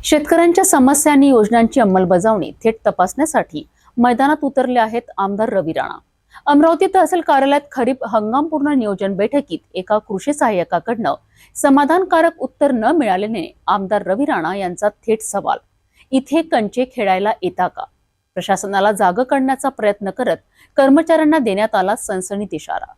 शेतकऱ्यांच्या समस्या आणि योजनांची अंमलबजावणी थेट तपासण्यासाठी मैदानात उतरले आहेत आमदार रवी राणा। अमरावती तहसील कार्यालयात खरीप हंगामपूर्ण नियोजन बैठकीत एका कृषी सहाय्यकाकडनं समाधानकारक उत्तर न मिळाल्याने आमदार रवी राणा यांचा थेट सवाल, इथे कंचे खेळायला येता का? प्रशासनाला जाग करण्याचा प्रयत्न करत कर्मचाऱ्यांना देण्यात आला सनसनीत इशारा।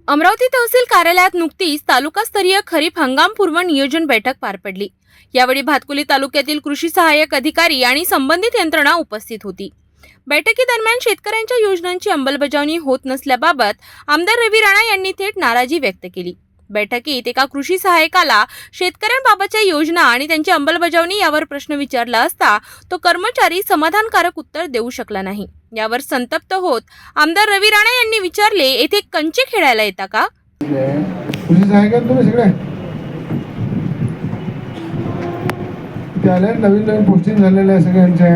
अमरावती तहसील कार्यालयात नुकतीच तालुकास्तरीय खरीप हंगामपूर्व नियोजन बैठक पार पडली। यावेळी भातकुली तालुक्यातील कृषी सहाय्यक अधिकारी आणि संबंधित यंत्रणा उपस्थित होती। बैठकीदरम्यान शेतकऱ्यांच्या योजनांची अंमलबजावणी होत नसल्याबाबत आमदार रवी राणा यांनी थेट नाराजी व्यक्त केली। बैठकीत एका कृषी सहाय्यकाला शेतकऱ्यांबाबतच्या योजना आणि त्यांची अंमलबजावणी यावर प्रश्न विचारला असता तो कर्मचारी समाधानकारक उत्तर देऊ शकला नाही। यावर संतप्त होत आमदार रवी राणा यांनी विचारले, येथे कंचे खेळायला येता का? कृषी सहाय्यक तुम्ही सगळे त्याला नवीन पोस्टिंग झालेल्या आहे सगळ्यांच्या।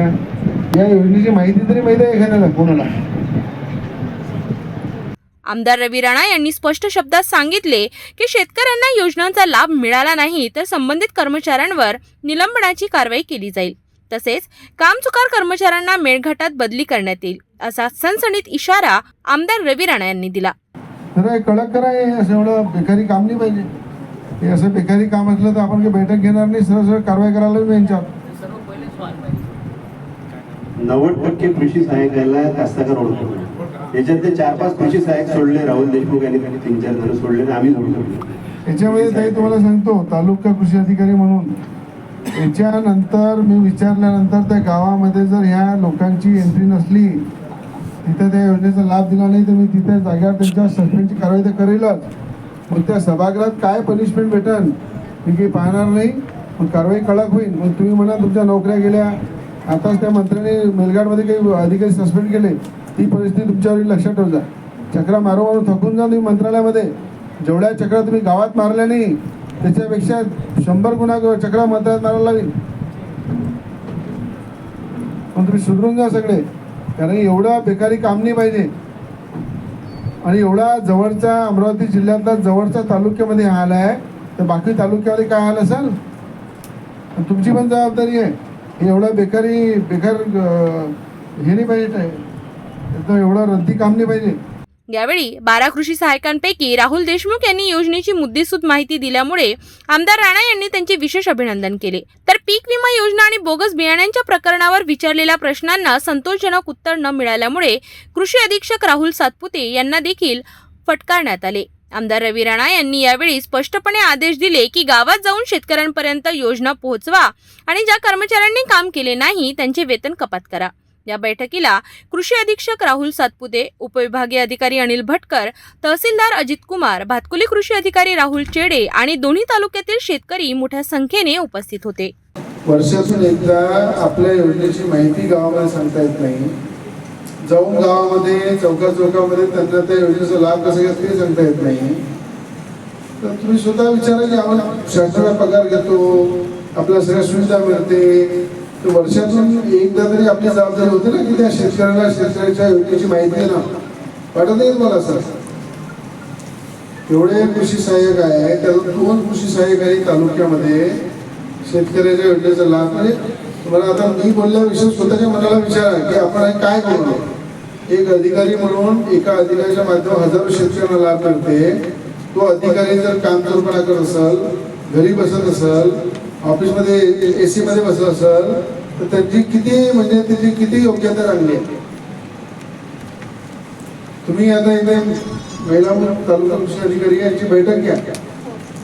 या योजनेची माहिती तरी माहिती आहे एखाद्याला कोणाला? आमदार रवी राणा यांनी स्पष्ट शब्दात सांगितले की शेतकऱ्यांना योजनांचा लाभ मिळाला नाही तर संबंधित कर्मचाऱ्यांवर निलंबनाची कारवाई केली जाईल, तसेच कामचुकार कर्मचाऱ्यांना मेळघाटात बदली करण्यात येईल, असा सणसणीत इशारा आमदार रवी राणा यांनी दिला। तर कडक करा, असं एवढं बेकारी काम नाही पाहिजे। हे असं बेकारी काम असलं तर आपण काही बैठक घेणार नाही, सरळ कारवाई करायला मी यांच्यावर 90% कृषी सहाय्यकाला कास्तकार ओळखतो। याच्यातले 4-5 कृषी सहाय्यक सोडले, राहुल देशमुख यांनी 3-4 जण सोडले, आम्ही सोडलो। याच्यामध्ये ताई तुम्हाला सांगतो, तालुका कृषी अधिकारी म्हणून याच्यानंतर मी विचारल्यानंतर त्या गावामध्ये जर ह्या लोकांची एंट्री नसली, तिथे त्या योजनेचा लाभ दिला नाही तर मी तिथे जाग्यावर त्यांच्या सस्पेंडची कारवाई तर करेलच। मग त्या सभागृहात काय पनिशमेंट भेटेल मी काही पाहणार नाही, मग कारवाई कडक होईल। मग तुम्ही म्हणा तुमच्या नोकऱ्या गेल्या, आताच त्या मंत्र्यांनी मेलघाटमध्ये काही अधिकारी सस्पेंड केले, ती परिस्थिती तुमच्यावर लक्षात ठेवजा। चक्रा मारून थकून जा तुम्ही मंत्रालयामध्ये। जेवढ्या चक्रा तुम्ही गावात मारल्या नाही त्याच्यापेक्षा 100 गुणा चक्रा मंत्रालयात मारायला लागेल। पण तुम्ही सुधरून जा सगळे, कारण एवढं बेकारी काम नाही पाहिजे। आणि एवढा जवळचा अमरावती जिल्ह्यातला जवळचा तालुक्यामध्ये हाल आहे, तर बाकी तालुक्यामध्ये काय हाल असेल? तुमची पण जबाबदारी आहे। एवढा बेकार हे नाही पाहिजे, एवढं रद्दी काम नाही पाहिजे। यावेळी 12 कृषी सहाय्यकांपैकी राहुल देशमुख यांनी योजनेची मुद्देसूद माहिती दिल्यामुळे आमदार राणा यांनी त्यांचे विशेष अभिनंदन केले। तर पीक विमा योजना आणि बोगस बियाण्यांच्या प्रकरणावर विचारलेल्या प्रश्नांना संतोषजनक उत्तर न मिळाल्यामुळे कृषी अधीक्षक राहुल सातपुते यांना देखील फटकारण्यात आले। आमदार रवी राणा यांनी यावेळी स्पष्टपणे आदेश दिले की गावात जाऊन शेतकऱ्यांपर्यंत योजना पोहोचवा आणि ज्या कर्मचाऱ्यांनी काम केले नाही त्यांचे वेतन कपात करा। या बैठकीला कृषी अधीक्षक राहुल सातपुते, उपविभागीय अधिकारी अनिल भटकर, तहसीलदार अजित कुमार, भातकुली कृषी अधिकारी राहुल चेडे आणि दोन्ही तालुक्यातील शेतकरी मोठ्या संख्येने उपस्थित होते। वर्षातून एकदा आपल्या योजनेची माहिती गावामध्ये सांगता येत नाही, जाऊन गावामध्ये चौकामध्ये त्यांना त्या योजनेचा लाभ कसा घ्यायचा ते सांगता येत नाही। तर तुम्ही स्वतः विचारा की आपण शासनाला पगार घेतो, आपल्या सगळ्या सुविधा मिळते, तर वर्षातून एकदा तरी आपली जबाबदारी होते ना की त्या शेतकऱ्याच्या योजनेची माहिती देणं। वाटत नाही मला सर? एवढे कृषी सहाय्यक आहे, त्यातून 2 कृषी सहाय्यक आहे तालुक्यामध्ये शेतकऱ्याच्या योजनेचा लाभ। म्हणजे तुम्हाला आता मी बोलल्याविषयी स्वतःच्या मनाला विचारा की आपण काय करू। एक अधिकारी म्हणून एका अधिकाऱ्याच्या माध्यमातून हजारो शेतकऱ्यांना लाभ मिळते। तो अधिकारी जर कामचोरपणा करत असेल, घरी बसत असेल, ऑफिसमध्ये AC मध्ये बसत असेल, तर त्याची किती योग्यता राहिली आहे? तुम्ही आता इथे महिला तालुका कृषी अधिकारी यांची बैठक घ्या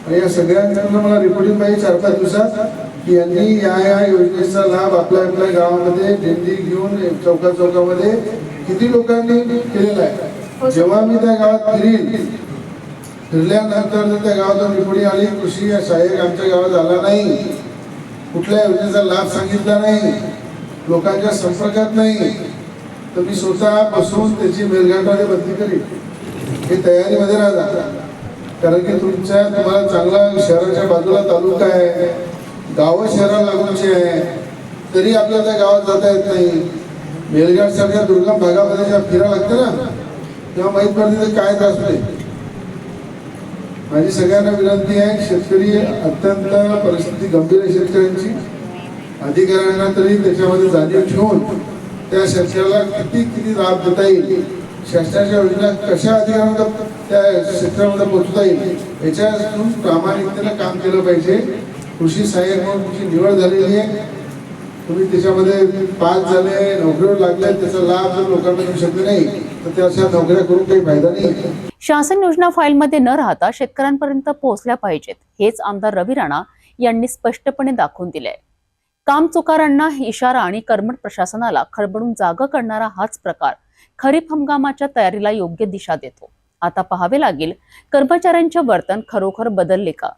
आणि या सगळ्यांकडून मला रिपोर्टिंग पाहिजे 4-5 दिवसात की यांनी या योजनेचा लाभ आपल्या गावामध्ये दिंडी घेऊन चौकामध्ये किती लोकांनी केलेला आहे। जेव्हा मी त्या गावात फिरल्यानंतर जर त्या गावातून रिपोर्टिंग आली कृषी सहाय्यक आमच्या गावात आला नाही, कुठल्या योजनेचा लाभ सांगितला नाही, लोकांच्या संपर्कात नाही, तर मी स्वतः बसून त्याची मेलघाटामध्ये बदली करीन। हे तयारीमध्ये राहा, कारण की तुम्हाला चांगला शहराच्या बाजूला तालुका आहे, गावं शहराला लागूनची आहे, तरी आपल्याला त्या गावात जाता येत नाही। मेलघाट सारख्या दुर्गम भागामध्ये जेव्हा फिरायला लागतं ना तेव्हा माहीत पडते काय त्रास होते। माझी सगळ्यांना विनंती आहे, शेतकरी अत्यंत परिस्थिती गंभीर आहे शेतकऱ्यांची। अधिकाऱ्यांना तरी त्याच्यामध्ये जाणीव ठेवून त्या शेतकऱ्याला किती लाभ देता येईल, शासनाच्या योजना कशा अधिकाऱ्यांना त्या क्षेत्रामध्ये पोहोचता येईल याच्यातून प्रामाणिकतेनं काम केलं पाहिजे. कृषी सहाय्यक म्हणून तुमची निवड झालेली आहे, तुम्ही त्याच्यामध्ये पास झाले, नोकरीवर लागले, त्याचा लाभ जर लोकांना मिळू शकले नाही तर त्या अशा नोकऱ्या करून काही फायदा नाही. शासन योजना फाईलमध्ये न राहता शेतकऱ्यांपर्यंत पोहोचल्या पाहिजेत, हेच आमदार रवी राणा यांनी स्पष्टपणे दाखवून दिलंय. काम चुकारांना इशारा आणि कर्मठ प्रशासनाला खडबडून जागा करणारा हाच प्रकार खरीप हंगामाच्या तयारीला योग्य दिशा देतो. आता पाहावे लागेल कर्मचाऱ्यांचे वर्तन खरोखर बदलले का.